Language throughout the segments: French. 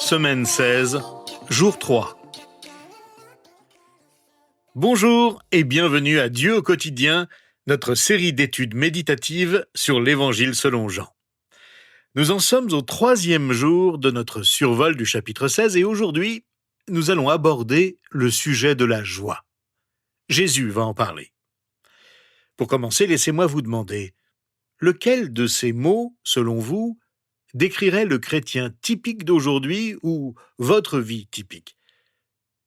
semaine 16, jour 3. Bonjour et bienvenue à Dieu au quotidien, notre série d'études méditatives sur l'Évangile selon Jean. Nous en sommes au 3e jour de notre survol du chapitre 16 et aujourd'hui, nous allons aborder le sujet de la joie. Jésus va en parler. Pour commencer, laissez-moi vous demander, lequel de ces mots, selon vous, décrirait le chrétien typique d'aujourd'hui ou votre vie typique?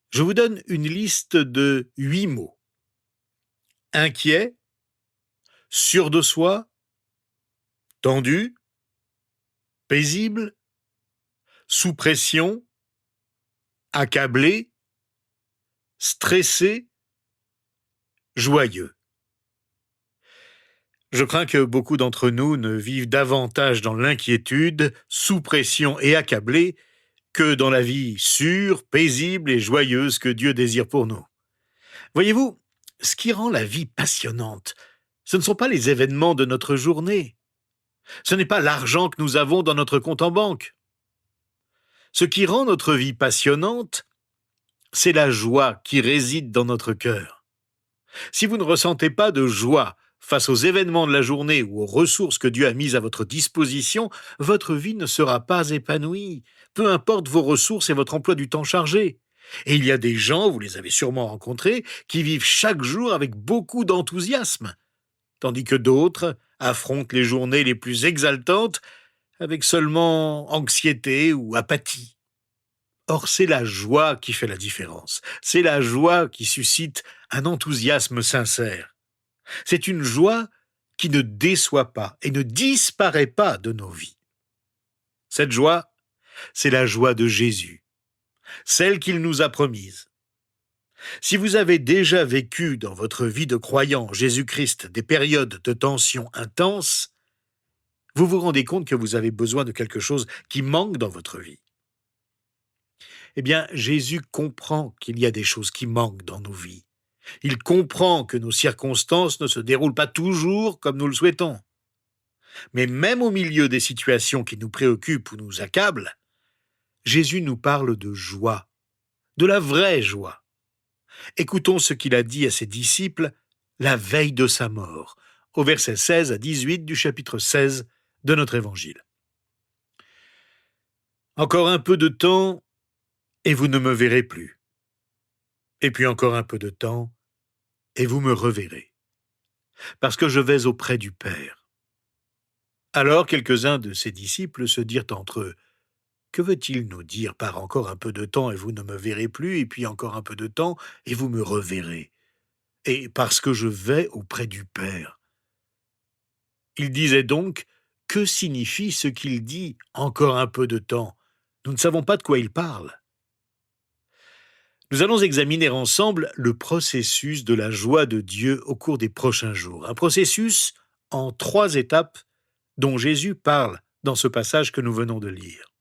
Je vous donne une liste de 8 mots. Inquiet, sûr de soi, tendu, paisible, sous pression, accablé, stressé, joyeux. Je crains que beaucoup d'entre nous ne vivent davantage dans l'inquiétude, sous pression et accablés, que dans la vie sûre, paisible et joyeuse que Dieu désire pour nous. Voyez-vous, ce qui rend la vie passionnante, ce ne sont pas les événements de notre journée. Ce n'est pas l'argent que nous avons dans notre compte en banque. Ce qui rend notre vie passionnante, c'est la joie qui réside dans notre cœur. Si vous ne ressentez pas de joie face aux événements de la journée ou aux ressources que Dieu a mises à votre disposition, votre vie ne sera pas épanouie, peu importe vos ressources et votre emploi du temps chargé. Et il y a des gens, vous les avez sûrement rencontrés, qui vivent chaque jour avec beaucoup d'enthousiasme, tandis que d'autres affrontent les journées les plus exaltantes avec seulement anxiété ou apathie. Or, c'est la joie qui fait la différence. C'est la joie qui suscite un enthousiasme sincère. C'est une joie qui ne déçoit pas et ne disparaît pas de nos vies. Cette joie, c'est la joie de Jésus, celle qu'il nous a promise. Si vous avez déjà vécu dans votre vie de croyant en Jésus-Christ des périodes de tension intense, vous vous rendez compte que vous avez besoin de quelque chose qui manque dans votre vie. Eh bien, Jésus comprend qu'il y a des choses qui manquent dans nos vies. Il comprend que nos circonstances ne se déroulent pas toujours comme nous le souhaitons. Mais même au milieu des situations qui nous préoccupent ou nous accablent, Jésus nous parle de joie, de la vraie joie. Écoutons ce qu'il a dit à ses disciples la veille de sa mort, au verset 16 à 18 du chapitre 16 de notre Évangile. « Encore un peu de temps, et vous ne me verrez plus. Et puis encore un peu de temps, et vous me reverrez, parce que je vais auprès du Père. » Alors quelques-uns de ses disciples se dirent entre eux, « Que veut-il nous dire par encore un peu de temps et vous ne me verrez plus, et puis encore un peu de temps et vous me reverrez, et parce que je vais auprès du Père ?» Il disait donc, que signifie ce qu'il dit « encore un peu de temps » ? Nous ne savons pas de quoi il parle. Nous allons examiner ensemble le processus de la joie de Dieu au cours des prochains jours. Un processus en 3 étapes dont Jésus parle dans ce passage que nous venons de lire.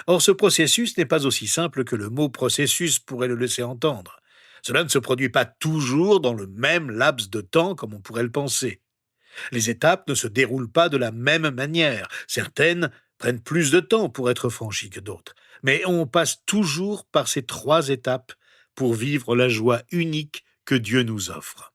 Or, ce processus n'est pas aussi simple que le mot processus pourrait le laisser entendre. Cela ne se produit pas toujours dans le même laps de temps comme on pourrait le penser. Les étapes ne se déroulent pas de la même manière. Certaines prennent plus de temps pour être franchies que d'autres. Mais on passe toujours par ces 3 étapes pour vivre la joie unique que Dieu nous offre.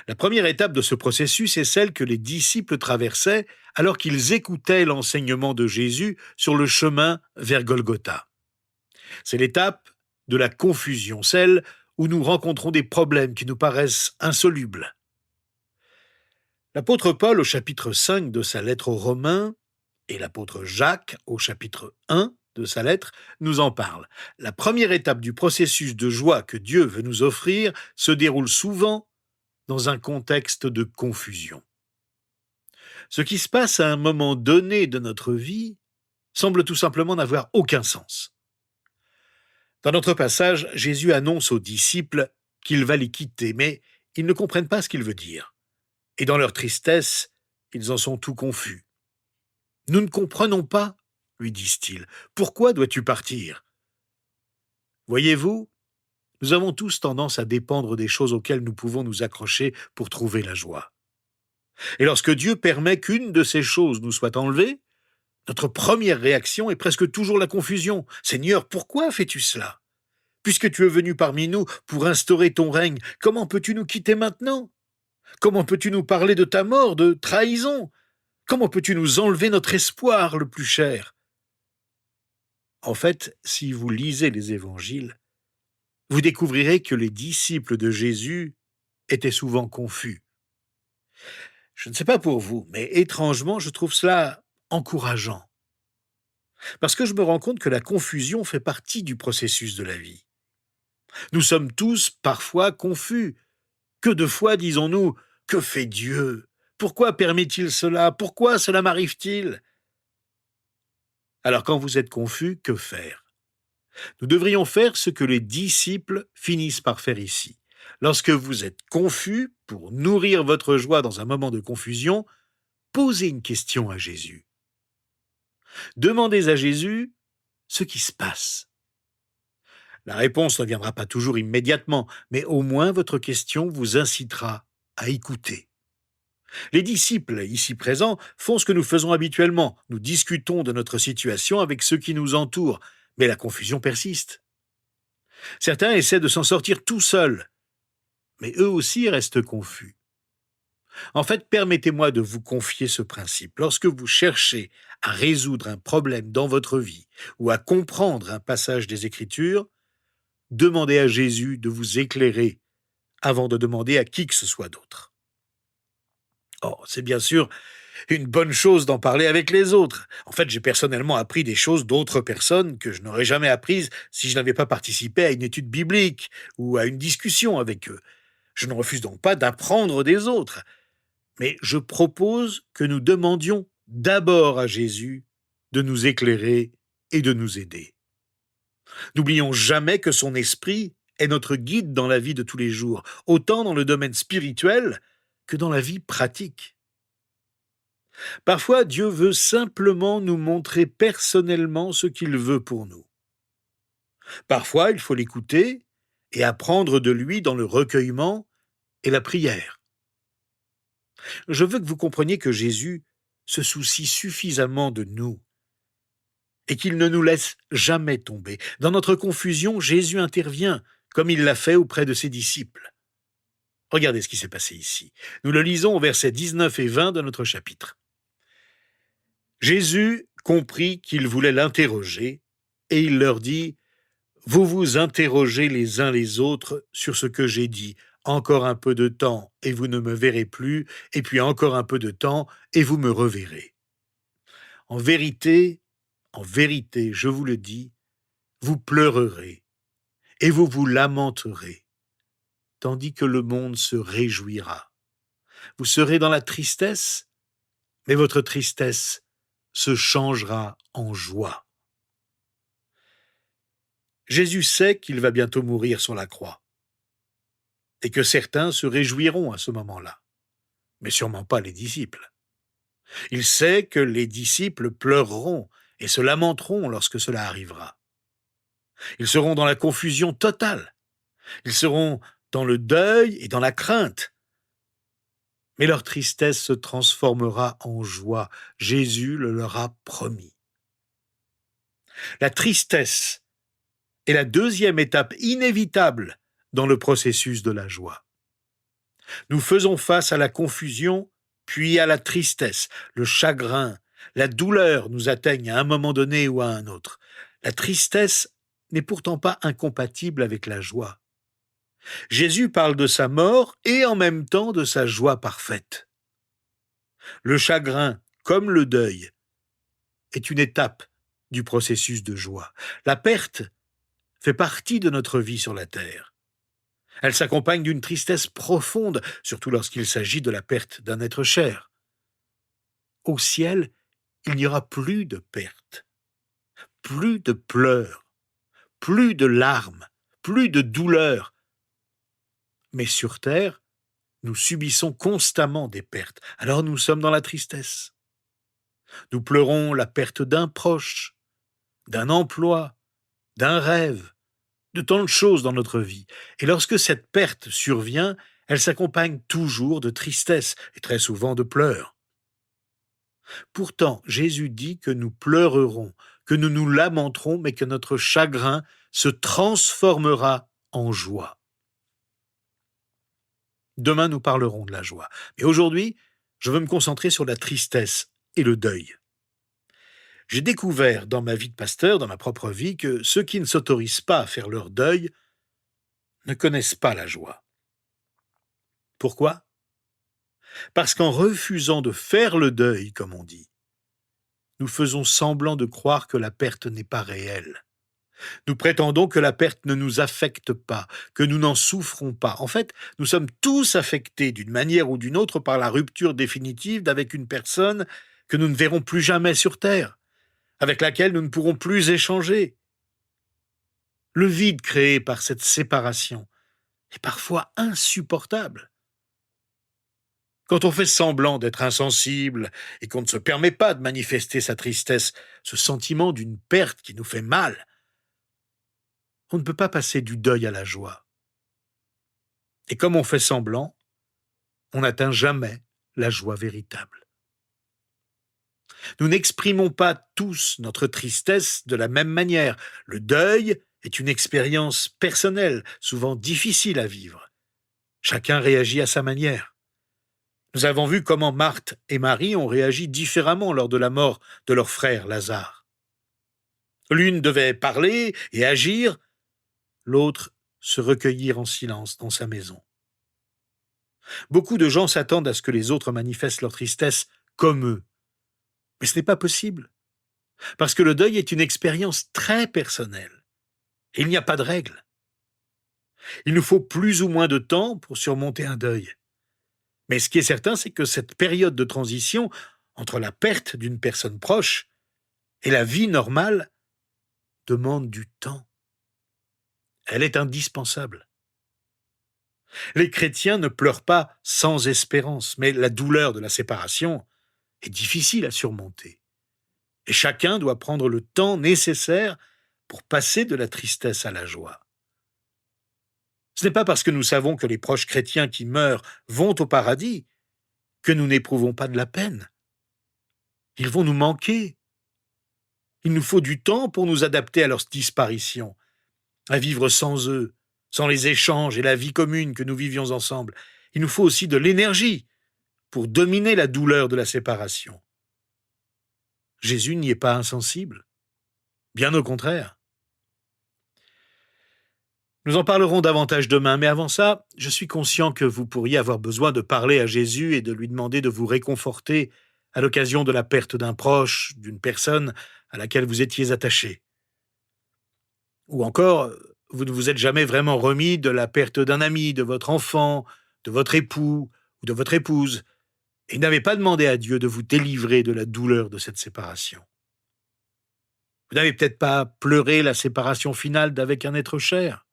La première étape de ce processus est celle que les disciples traversaient alors qu'ils écoutaient l'enseignement de Jésus sur le chemin vers Golgotha. C'est l'étape de la confusion, celle où nous rencontrons des problèmes qui nous paraissent insolubles. L'apôtre Paul, au chapitre 5 de sa lettre aux Romains, et l'apôtre Jacques, au chapitre 1 de sa lettre, nous en parlent. La première étape du processus de joie que Dieu veut nous offrir se déroule souvent dans un contexte de confusion. Ce qui se passe à un moment donné de notre vie semble tout simplement n'avoir aucun sens. Dans notre passage, Jésus annonce aux disciples qu'il va les quitter, mais ils ne comprennent pas ce qu'il veut dire. Et dans leur tristesse, ils en sont tout confus. « Nous ne comprenons pas, » lui disent-ils. « Pourquoi dois-tu partir ?» Voyez-vous, nous avons tous tendance à dépendre des choses auxquelles nous pouvons nous accrocher pour trouver la joie. Et lorsque Dieu permet qu'une de ces choses nous soit enlevée, Notre première réaction est presque toujours la confusion. Seigneur, pourquoi fais-tu cela? Puisque tu es venu parmi nous pour instaurer ton règne, comment peux-tu nous quitter maintenant? Comment peux-tu nous parler de ta mort, de trahison? Comment peux-tu nous enlever notre espoir le plus cher? En fait, si vous lisez les évangiles, vous découvrirez que les disciples de Jésus étaient souvent confus. Je ne sais pas pour vous, mais étrangement, je trouve cela encourageant. Parce que je me rends compte que la confusion fait partie du processus de la vie. Nous sommes tous parfois confus. Que de fois disons-nous: que fait Dieu? Pourquoi permet-il cela? Pourquoi cela m'arrive-t-il? Alors quand vous êtes confus, que faire? Nous devrions faire ce que les disciples finissent par faire ici. Lorsque vous êtes confus, pour nourrir votre joie dans un moment de confusion, posez une question à Jésus. Demandez à Jésus ce qui se passe. La réponse ne viendra pas toujours immédiatement, mais au moins votre question vous incitera à écouter. Les disciples, ici présents, font ce que nous faisons habituellement. Nous discutons de notre situation avec ceux qui nous entourent, mais la confusion persiste. Certains essaient de s'en sortir tout seuls, mais eux aussi restent confus. En fait, permettez-moi de vous confier ce principe. Lorsque vous cherchez à résoudre un problème dans votre vie ou à comprendre un passage des Écritures, demandez à Jésus de vous éclairer avant de demander à qui que ce soit d'autre. Oh, c'est bien sûr une bonne chose d'en parler avec les autres. En fait, j'ai personnellement appris des choses d'autres personnes que je n'aurais jamais apprises si je n'avais pas participé à une étude biblique ou à une discussion avec eux. Je ne refuse donc pas d'apprendre des autres, mais je propose que nous demandions d'abord à Jésus de nous éclairer et de nous aider. N'oublions jamais que son esprit est notre guide dans la vie de tous les jours, autant dans le domaine spirituel que dans la vie pratique. Parfois, Dieu veut simplement nous montrer personnellement ce qu'il veut pour nous. Parfois, il faut l'écouter et apprendre de lui dans le recueillement et la prière. Je veux que vous compreniez que Jésus se soucie suffisamment de nous et qu'il ne nous laisse jamais tomber. Dans notre confusion, Jésus intervient, comme il l'a fait auprès de ses disciples. Regardez ce qui s'est passé ici. Nous le lisons au versets 19 et 20 de notre chapitre. Jésus comprit qu'ils voulaient l'interroger, et il leur dit: « Vous vous interrogez les uns les autres sur ce que j'ai dit. Encore un peu de temps, et vous ne me verrez plus, et puis encore un peu de temps, et vous me reverrez. En vérité, je vous le dis, vous pleurerez, et vous vous lamenterez, tandis que le monde se réjouira. Vous serez dans la tristesse, mais votre tristesse se changera en joie. » Jésus sait qu'il va bientôt mourir sur la croix, et que certains se réjouiront à ce moment-là, mais sûrement pas les disciples. Il sait que les disciples pleureront et se lamenteront lorsque cela arrivera. Ils seront dans la confusion totale. Ils seront dans le deuil et dans la crainte. Mais leur tristesse se transformera en joie. Jésus le leur a promis. La tristesse est la deuxième étape inévitable dans le processus de la joie. Nous faisons face à la confusion, puis à la tristesse, le chagrin, la douleur nous atteignent à un moment donné ou à un autre. La tristesse n'est pourtant pas incompatible avec la joie. Jésus parle de sa mort et en même temps de sa joie parfaite. Le chagrin, comme le deuil, est une étape du processus de joie. La perte fait partie de notre vie sur la terre. Elle s'accompagne d'une tristesse profonde, surtout lorsqu'il s'agit de la perte d'un être cher. Au ciel, il n'y aura plus de perte, plus de pleurs, plus de larmes, plus de douleurs. Mais sur terre, nous subissons constamment des pertes, alors nous sommes dans la tristesse. Nous pleurons la perte d'un proche, d'un emploi, d'un rêve, de tant de choses dans notre vie. Et lorsque cette perte survient, elle s'accompagne toujours de tristesse et très souvent de pleurs. Pourtant, Jésus dit que nous pleurerons, que nous nous lamenterons, mais que notre chagrin se transformera en joie. Demain, nous parlerons de la joie. Mais aujourd'hui, je veux me concentrer sur la tristesse et le deuil. J'ai découvert dans ma vie de pasteur, dans ma propre vie, que ceux qui ne s'autorisent pas à faire leur deuil ne connaissent pas la joie. Pourquoi? Parce qu'en refusant de faire le deuil, comme on dit, nous faisons semblant de croire que la perte n'est pas réelle. Nous prétendons que la perte ne nous affecte pas, que nous n'en souffrons pas. En fait, nous sommes tous affectés d'une manière ou d'une autre par la rupture définitive d'avec une personne que nous ne verrons plus jamais sur Terre, avec laquelle nous ne pourrons plus échanger. Le vide créé par cette séparation est parfois insupportable. Quand on fait semblant d'être insensible et qu'on ne se permet pas de manifester sa tristesse, ce sentiment d'une perte qui nous fait mal, on ne peut pas passer du deuil à la joie. Et comme on fait semblant, on n'atteint jamais la joie véritable. Nous n'exprimons pas tous notre tristesse de la même manière. Le deuil est une expérience personnelle, souvent difficile à vivre. Chacun réagit à sa manière. Nous avons vu comment Marthe et Marie ont réagi différemment lors de la mort de leur frère Lazare. L'une devait parler et agir, l'autre se recueillir en silence dans sa maison. Beaucoup de gens s'attendent à ce que les autres manifestent leur tristesse comme eux. Mais ce n'est pas possible, parce que le deuil est une expérience très personnelle. Et il n'y a pas de règle. Il nous faut plus ou moins de temps pour surmonter un deuil. Mais ce qui est certain, c'est que cette période de transition entre la perte d'une personne proche et la vie normale demande du temps. Elle est indispensable. Les chrétiens ne pleurent pas sans espérance, mais la douleur de la séparation est difficile à surmonter. Et chacun doit prendre le temps nécessaire pour passer de la tristesse à la joie. Ce n'est pas parce que nous savons que les proches chrétiens qui meurent vont au paradis que nous n'éprouvons pas de la peine. Ils vont nous manquer. Il nous faut du temps pour nous adapter à leur disparition, à vivre sans eux, sans les échanges et la vie commune que nous vivions ensemble. Il nous faut aussi de l'énergie pour dominer la douleur de la séparation. Jésus n'y est pas insensible. Bien au contraire. Nous en parlerons davantage demain, mais avant ça, je suis conscient que vous pourriez avoir besoin de parler à Jésus et de lui demander de vous réconforter à l'occasion de la perte d'un proche, d'une personne à laquelle vous étiez attaché. Ou encore, vous ne vous êtes jamais vraiment remis de la perte d'un ami, de votre enfant, de votre époux ou de votre épouse, et n'avez pas demandé à Dieu de vous délivrer de la douleur de cette séparation. Vous n'avez peut-être pas pleuré la séparation finale d'avec un être cher.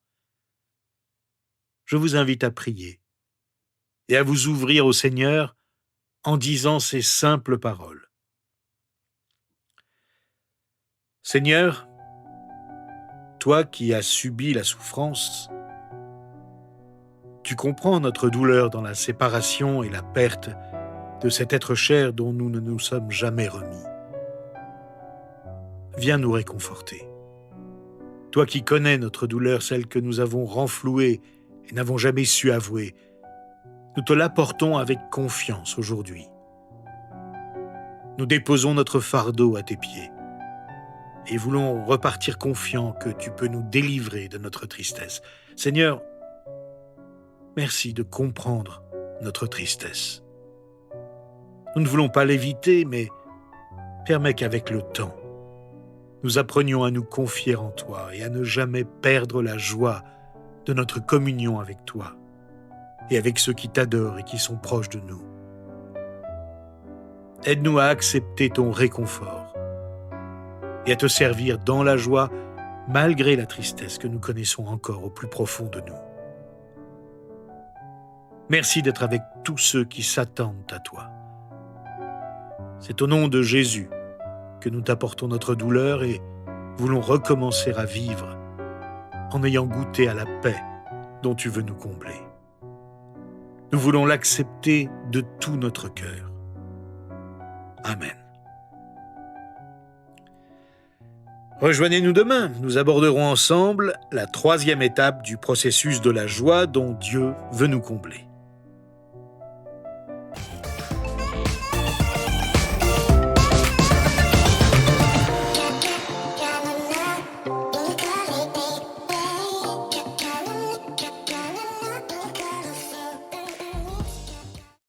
Je vous invite à prier et à vous ouvrir au Seigneur en disant ces simples paroles. Seigneur, toi qui as subi la souffrance, tu comprends notre douleur dans la séparation et la perte de cet être cher dont nous ne nous sommes jamais remis. Viens nous réconforter. Toi qui connais notre douleur, celle que nous avons renflouée et n'avons jamais su avouer, nous te l'apportons avec confiance aujourd'hui. Nous déposons notre fardeau à tes pieds et voulons repartir confiants que tu peux nous délivrer de notre tristesse. Seigneur, merci de comprendre notre tristesse. Nous ne voulons pas l'éviter, mais permets qu'avec le temps, nous apprenions à nous confier en toi et à ne jamais perdre la joie de notre communion avec toi et avec ceux qui t'adorent et qui sont proches de nous. Aide-nous à accepter ton réconfort et à te servir dans la joie malgré la tristesse que nous connaissons encore au plus profond de nous. Merci d'être avec tous ceux qui s'attendent à toi. C'est au nom de Jésus que nous t'apportons notre douleur et voulons recommencer à vivre en ayant goûté à la paix dont tu veux nous combler. Nous voulons l'accepter de tout notre cœur. Amen. Rejoignez-nous demain, nous aborderons ensemble la troisième étape du processus de la joie dont Dieu veut nous combler.